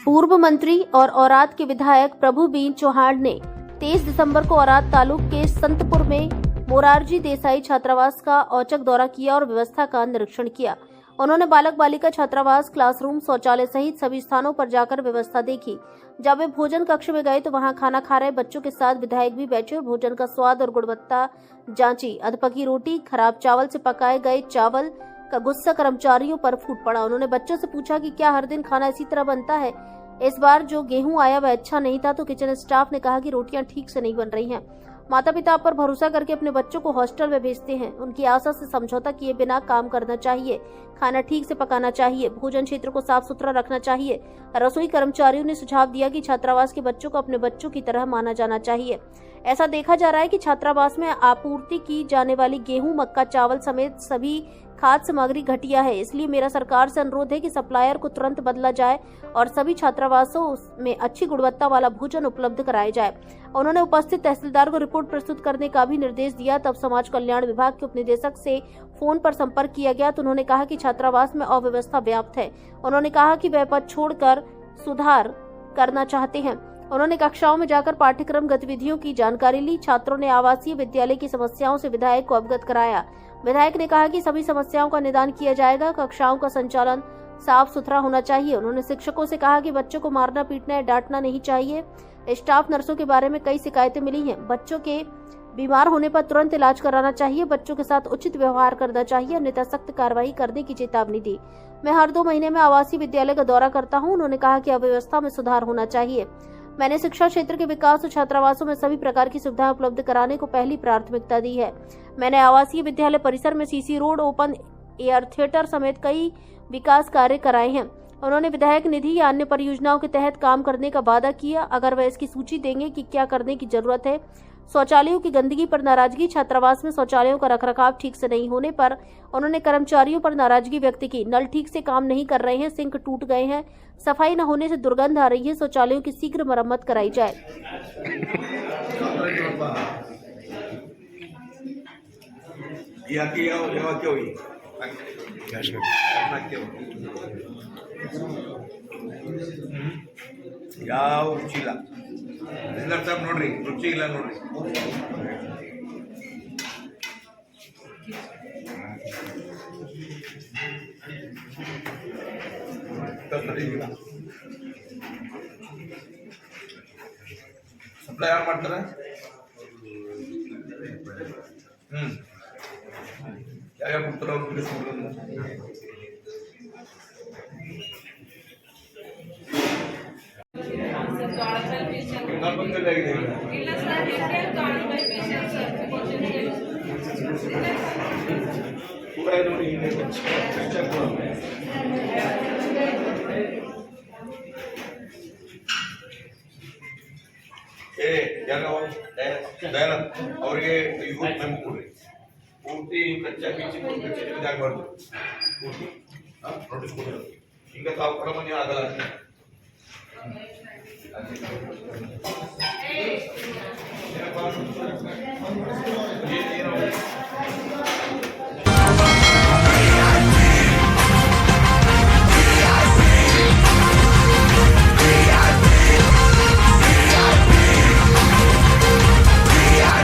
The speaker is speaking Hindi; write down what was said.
पूर्व मंत्री और औराद के विधायक प्रभुबीन चौहान ने 23 दिसंबर को औराद तालुक के संतपुर में मोरारजी देसाई छात्रावास का औचक दौरा किया और व्यवस्था का निरीक्षण किया। उन्होंने बालक बालिका छात्रावास, क्लासरूम, शौचालय सहित सभी स्थानों पर जाकर व्यवस्था देखी। जब वे भोजन कक्ष में गए तो वहां खाना खा रहे बच्चों के साथ विधायक भी बैठे और भोजन का स्वाद और गुणवत्ता जांची। अधपकी रोटी, खराब चावल से पकाए गए चावल का गुस्सा कर्मचारियों पर फूट पड़ा। उन्होंने बच्चों से पूछा कि क्या हर दिन खाना इसी तरह बनता है। इस बार जो गेहूं आया वह अच्छा नहीं था, तो किचन स्टाफ ने कहा कि रोटियां ठीक से नहीं बन रही हैं। माता पिता पर भरोसा करके अपने बच्चों को हॉस्टल में भेजते हैं। उनकी आशा से समझौता किए बिना काम करना चाहिए, खाना ठीक से पकाना चाहिए, भोजन क्षेत्र को साफ सुथरा रखना चाहिए। रसोई कर्मचारियों ने सुझाव दिया कि छात्रावास के बच्चों को अपने बच्चों की तरह माना जाना चाहिए। ऐसा देखा जा रहा है कि छात्रावास में आपूर्ति की जाने वाली गेहूं, मक्का, चावल समेत सभी खाद्य सामग्री घटिया है। इसलिए मेरा सरकार से अनुरोध है कि सप्लायर को तुरंत बदला जाए और सभी छात्रावासों में अच्छी गुणवत्ता वाला भोजन उपलब्ध कराया जाए। उन्होंने उपस्थित तहसीलदार को रिपोर्ट प्रस्तुत करने का भी निर्देश दिया। तब समाज कल्याण विभाग के उपनिदेशक से फोन पर संपर्क किया गया तो उन्होंने कहा कि छात्रावास में अव्यवस्था व्याप्त है। उन्होंने कहा कि वह पद छोड़कर सुधार करना चाहते हैं। उन्होंने कक्षाओं में जाकर पाठ्यक्रम गतिविधियों की जानकारी ली। छात्रों ने आवासीय विद्यालय की समस्याओं से विधायक को अवगत कराया। विधायक ने कहा कि सभी समस्याओं का निदान किया जाएगा। कक्षाओं का संचालन साफ सुथरा होना चाहिए। उन्होंने शिक्षकों से कहा कि बच्चों को मारना, पीटना या डांटना नहीं चाहिए। स्टाफ नर्सों के बारे में कई शिकायतें मिली हैं। बच्चों के बीमार होने पर तुरंत इलाज कराना चाहिए। बच्चों के साथ उचित व्यवहार करना चाहिए, अन्यथा सख्त कार्रवाई करने की चेतावनी दी। मैं हर 2 महीने में आवासीय विद्यालय का दौरा करता हूँ। उन्होंने कहा कि अव्यवस्था में सुधार होना चाहिए। मैंने शिक्षा क्षेत्र के विकास और छात्रावासों में सभी प्रकार की सुविधाएं उपलब्ध कराने को पहली प्राथमिकता दी है। मैंने आवासीय विद्यालय परिसर में CC road, open air theatre समेत कई विकास कार्य कराए हैं। उन्होंने विधायक निधि या अन्य परियोजनाओं के तहत काम करने का वादा किया, अगर वह इसकी सूची देंगे कि क्या करने की जरूरत है। शौचालयों की गंदगी पर नाराजगी। छात्रावास में शौचालयों का रखरखाव ठीक से नहीं होने पर उन्होंने कर्मचारियों पर नाराजगी व्यक्त की। नल ठीक से काम नहीं कर रहे हैं, सिंक टूट गए हैं, सफाई न होने से दुर्गंध आ रही है। शौचालयों की शीघ्र मरम्मत कराई जाए। ಯಾವ ರುಚಿ ಇಲ್ಲ ಎಲ್ಲ ಸಾಬ್ ನೋಡ್ರಿ, ರುಚಿ ಇಲ್ಲ ನೋಡ್ರಿ. ಸಪ್ಲೈ ಯಾರು ಮಾಡ್ತಾರೆ? ಯಾರ್ಯಾರು ಕೊಡ್ತಾರ ಅವ್ರು ತಿಳಿಸ್ಬಿಡ್ರಿ. ದಯಾನಂದ್ ಅವರಿಗೆ ಯೂತ್ ಮೆಂಬರ್ ಕೊಡ್ರಿ. ಪೂರ್ತಿ ಕಚ್ಚಾ ಪಿಚ್ಚಿ ಆಗಬಾರ್ದು. ಪೂರ್ತಿ ನೋಟಿಸ್ ಕೊಡ್ರಿ. ಹಿಂಗ ತಾವು ಕ್ರಮಣೀಯ ಆಗಲ್ಲ. ಏನಪ್ಪ